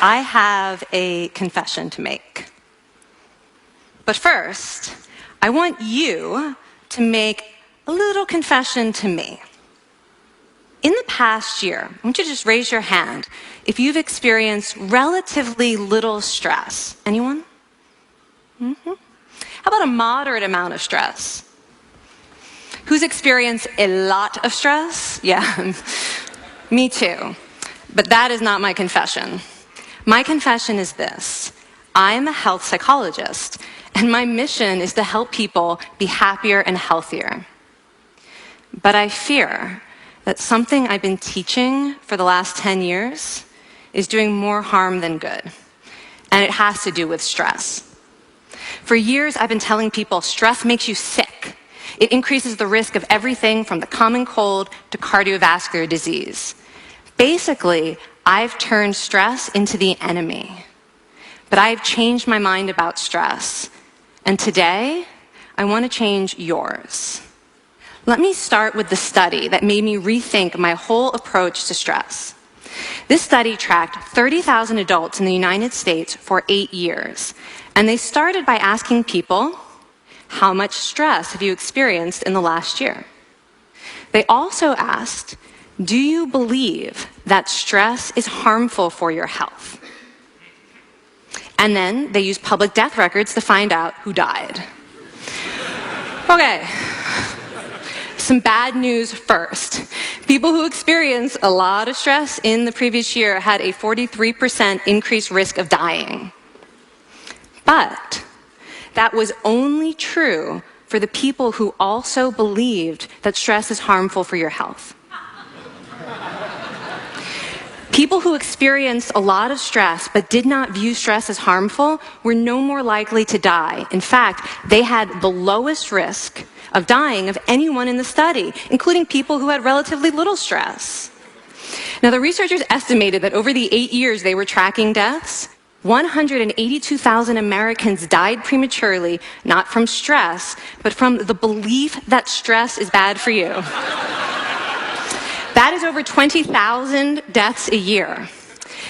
I have a confession to make. But first, I want you to make a little confession to me. In the past year, I want you to just raise your hand if you've experienced relatively little stress. Anyone? How about a moderate amount of stress? Who's experienced a lot of stress? Yeah, me too. But that is not my confession. My confession is this. I'm a health psychologist, and my mission is to help people be happier and healthier. But I fear that something I've been teaching for the last 10 years is doing more harm than good, and it has to do with stress. For years, I've been telling people stress makes you sick. It increases the risk of everything from the common cold to cardiovascular disease. Basically, I've turned stress into the enemy. But I've changed my mind about stress, and today, I want to change yours. Let me start with the study that made me rethink my whole approach to stress. This study tracked 30,000 adults in the United States for 8 years, and they started by asking people, how much stress have you experienced in the last year? They also asked, do you believe that stress is harmful for your health? And then they used public death records to find out who died. Okay. Some bad news first. People who experienced a lot of stress in the previous year had a 43% increased risk of dying. But that was only true for the people who also believed that stress is harmful for your health. People who experienced a lot of stress but did not view stress as harmful were no more likely to die. In fact, they had the lowest risk of dying of anyone in the study, including people who had relatively little stress. Now, the researchers estimated that over the 8 years they were tracking deaths, 182,000 Americans died prematurely, not from stress, but from the belief that stress is bad for you. That is over 20,000 deaths a year.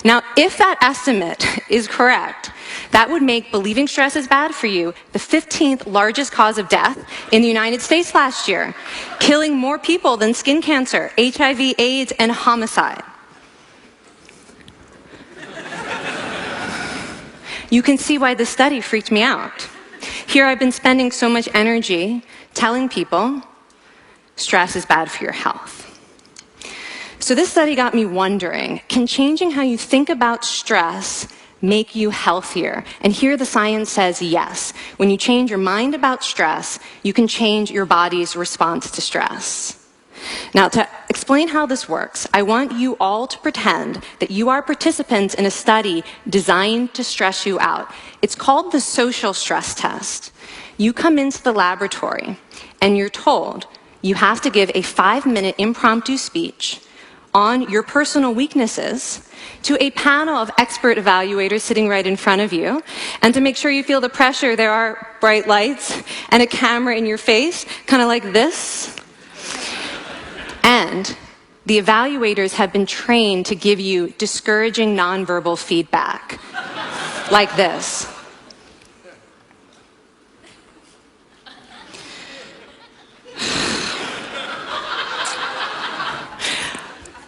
Now, if that estimate is correct, that would make believing stress is bad for you the 15th largest cause of death in the United States last year, killing more people than skin cancer, HIV, AIDS, and homicide. You can see why this study freaked me out. Here I've been spending so much energy telling people stress is bad for your health. So this study got me wondering, can changing how you think about stress make you healthier? And here the science says yes. When you change your mind about stress, you can change your body's response to stress. Now, to explain how this works, I want you all to pretend that you are participants in a study designed to stress you out. It's called the social stress test. You come into the laboratory and you're told you have to give a 5-minute impromptu speech on your personal weaknesses to a panel of expert evaluators sitting right in front of you. And to make sure you feel the pressure, there are bright lights and a camera in your face, kind of like this. And the evaluators have been trained to give you discouraging nonverbal feedback, like this.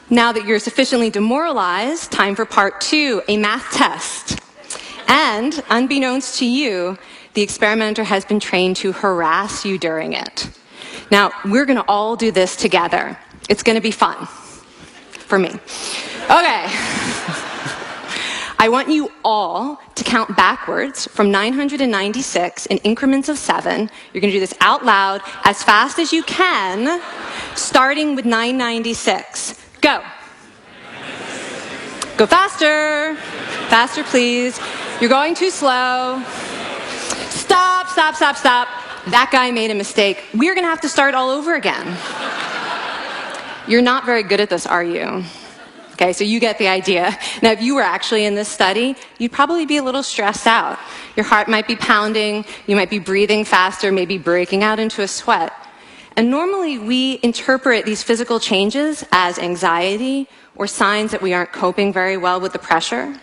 Now that you're sufficiently demoralized, time for part 2, a math test. And unbeknownst to you, the experimenter has been trained to harass you during it. Now, we're going to all do this together. It's going to be fun. For me. Okay. I want you all to count backwards from 996 in increments of 7. You're going to do this out loud as fast as you can, starting with 996. Go. Go faster. Faster, please. You're going too slow. Stop, stop, stop, stop. That guy made a mistake. We're going to have to start all over again. You're not very good at this, are you? Okay, so you get the idea. Now, if you were actually in this study, you'd probably be a little stressed out. Your heart might be pounding. You might be breathing faster, maybe breaking out into a sweat. And normally we interpret these physical changes as anxiety or signs that we aren't coping very well with the pressure.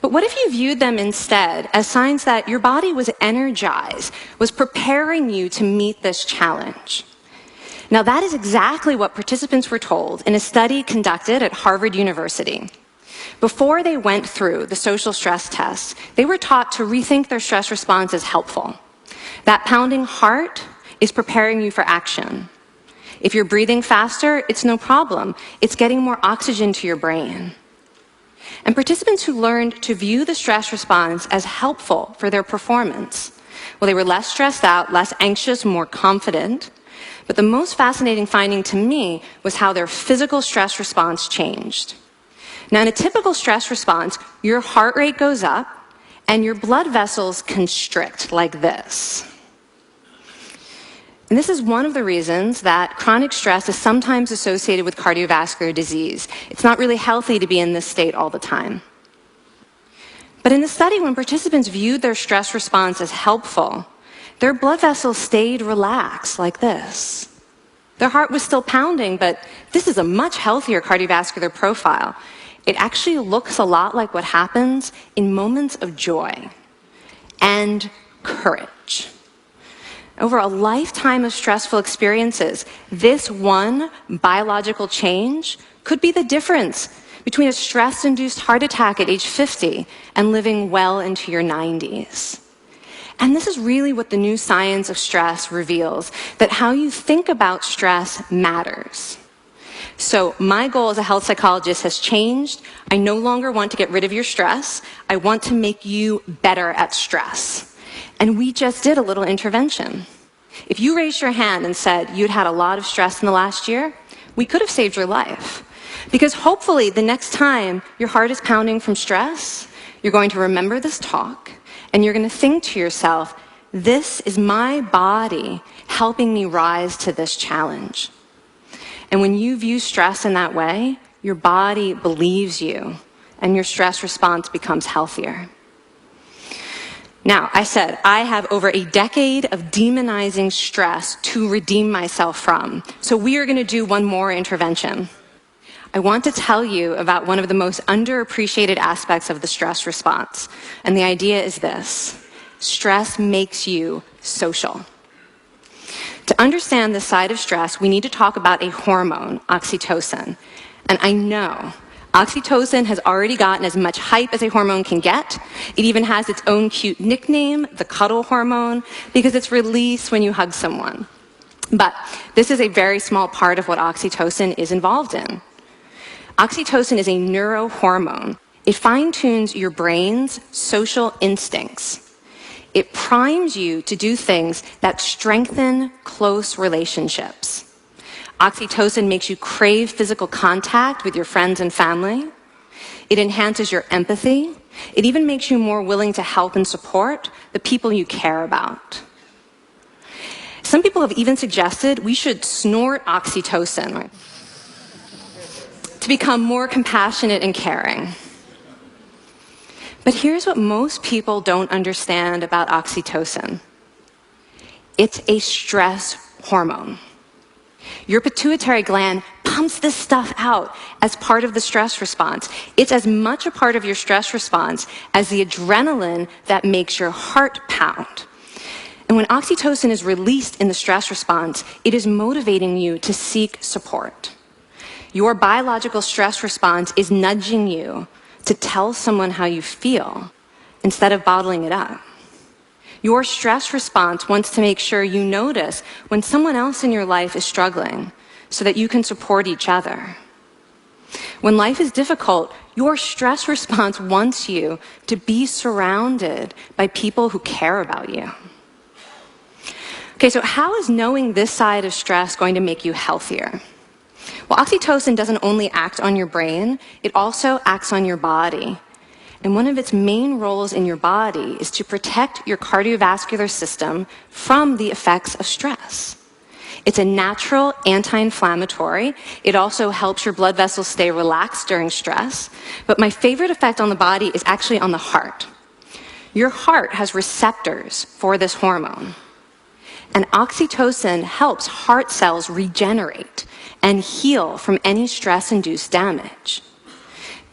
But what if you viewed them instead as signs that your body was energized, was preparing you to meet this challenge? Now, that is exactly what participants were told in a study conducted at Harvard University. Before they went through the social stress test, they were taught to rethink their stress response as helpful. That pounding heart is preparing you for action. If you're breathing faster, it's no problem. It's getting more oxygen to your brain. And participants who learned to view the stress response as helpful for their performance, well, they were less stressed out, less anxious, more confident. But the most fascinating finding to me was how their physical stress response changed. Now, in a typical stress response, your heart rate goes up and your blood vessels constrict like this. And this is one of the reasons that chronic stress is sometimes associated with cardiovascular disease. It's not really healthy to be in this state all the time. But in the study, when participants viewed their stress response as helpful, their blood vessels stayed relaxed like this. Their heart was still pounding, but this is a much healthier cardiovascular profile. It actually looks a lot like what happens in moments of joy and courage. Over a lifetime of stressful experiences, this one biological change could be the difference between a stress-induced heart attack at age 50 and living well into your 90s. And this is really what the new science of stress reveals, that how you think about stress matters. So my goal as a health psychologist has changed. I no longer want to get rid of your stress. I want to make you better at stress. And we just did a little intervention. If you raised your hand and said you'd had a lot of stress in the last year, we could have saved your life. Because hopefully the next time your heart is pounding from stress, you're going to remember this talk, and you're going to think to yourself, this is my body helping me rise to this challenge. And when you view stress in that way, your body believes you, and your stress response becomes healthier. Now, I said I have over a decade of demonizing stress to redeem myself from. So we are going to do one more intervention. I want to tell you about one of the most underappreciated aspects of the stress response. And the idea is this: stress makes you social. To understand this side of stress, we need to talk about a hormone, oxytocin. And I know oxytocin has already gotten as much hype as a hormone can get. It even has its own cute nickname, the cuddle hormone, because it's released when you hug someone. But this is a very small part of what oxytocin is involved in. Oxytocin is a neurohormone. It fine-tunes your brain's social instincts. It primes you to do things that strengthen close relationships. Oxytocin makes you crave physical contact with your friends and family. It enhances your empathy. It even makes you more willing to help and support the people you care about. Some people have even suggested we should snort oxytocin to become more compassionate and caring. But here's what most people don't understand about oxytocin. It's a stress hormone. Your pituitary gland pumps this stuff out as part of the stress response. It's as much a part of your stress response as the adrenaline that makes your heart pound. And when oxytocin is released in the stress response, it is motivating you to seek support. Your biological stress response is nudging you to tell someone how you feel instead of bottling it up. Your stress response wants to make sure you notice when someone else in your life is struggling so that you can support each other. When life is difficult, your stress response wants you to be surrounded by people who care about you. Okay, so how is knowing this side of stress going to make you healthier? Well, oxytocin doesn't only act on your brain, it also acts on your body. And one of its main roles in your body is to protect your cardiovascular system from the effects of stress. It's a natural anti-inflammatory. It also helps your blood vessels stay relaxed during stress. But my favorite effect on the body is actually on the heart. Your heart has receptors for this hormone. And oxytocin helps heart cells regenerate and heal from any stress-induced damage.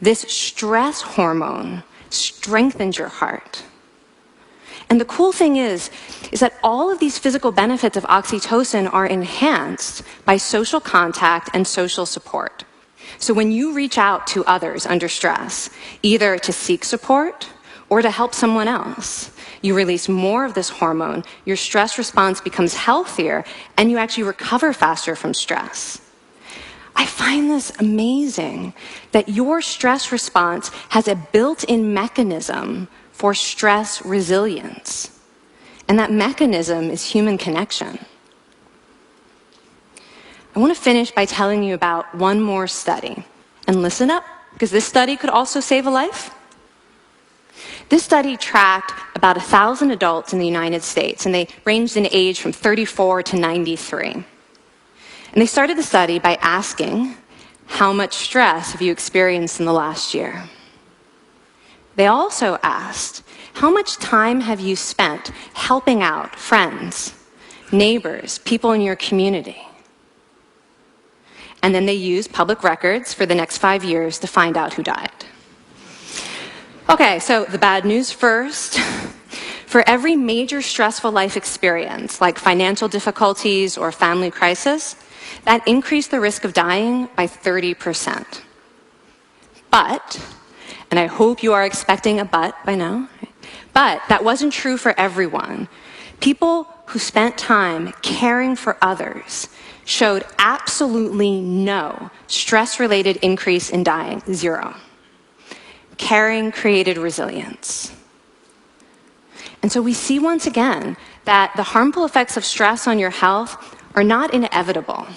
This stress hormone strengthens your heart. And the cool thing is that all of these physical benefits of oxytocin are enhanced by social contact and social support. So when you reach out to others under stress, either to seek support or to help someone else, you release more of this hormone, your stress response becomes healthier, and you actually recover faster from stress. I find this amazing that your stress response has a built-in mechanism for stress resilience. And that mechanism is human connection. I want to finish by telling you about one more study. And listen up, because this study could also save a life. This study tracked about 1,000 adults in the United States, and they ranged in age from 34 to 93. And they started the study by asking, how much stress have you experienced in the last year? They also asked, how much time have you spent helping out friends, neighbors, people in your community? And then they used public records for the next 5 years to find out who died. Okay, so the bad news first. For every major stressful life experience, like financial difficulties or family crisis, that increased the risk of dying by 30%. But, and I hope you are expecting a but by now, but that wasn't true for everyone. People who spent time caring for others showed absolutely no stress-related increase in dying, 0. Caring created resilience. And so we see once again that the harmful effects of stress on your health are not inevitable.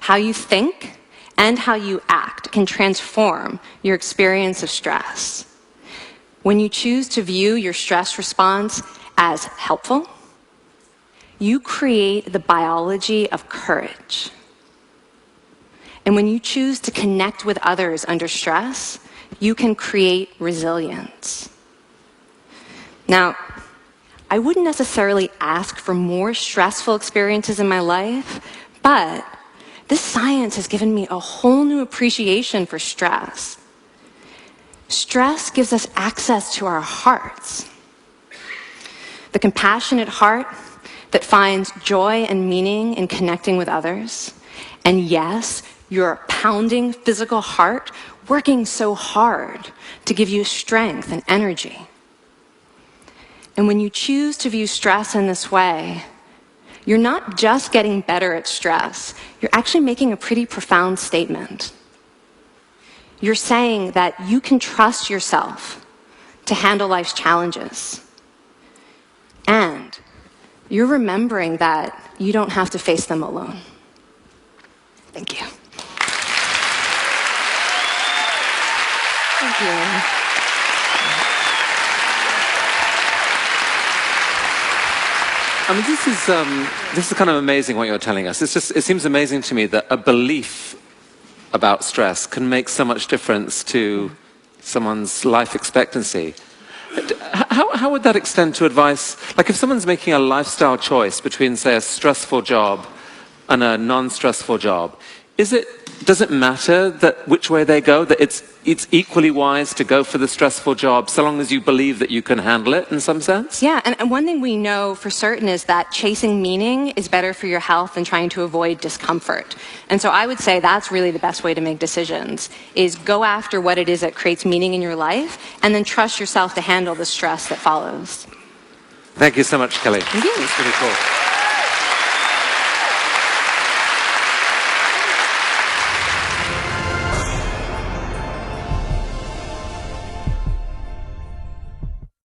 How you think and how you act can transform your experience of stress. When you choose to view your stress response as helpful, you create the biology of courage. And when you choose to connect with others under stress, you can create resilience. Now, I wouldn't necessarily ask for more stressful experiences in my life, but this science has given me a whole new appreciation for stress. Stress gives us access to our hearts. The compassionate heart that finds joy and meaning in connecting with others. And yes, your pounding physical heart working so hard to give you strength and energy. And when you choose to view stress in this way, you're not just getting better at stress, you're actually making a pretty profound statement. You're saying that you can trust yourself to handle life's challenges. And you're remembering that you don't have to face them alone. Thank you. Thank you. I mean, this is kind of amazing what you're telling us. It seems amazing to me that a belief about stress can make so much difference to someone's life expectancy. How would that extend to advice? Like if someone's making a lifestyle choice between, say, a stressful job and a non-stressful job, does it matter that which way they go, that it's equally wise to go for the stressful job so long as you believe that you can handle it in some sense? Yeah, and one thing we know for certain is that chasing meaning is better for your health than trying to avoid discomfort. And so I would say that's really the best way to make decisions, is go after what it is that creates meaning in your life and then trust yourself to handle the stress that follows. Thank you so much, Kelly. Thank you. It's really cool.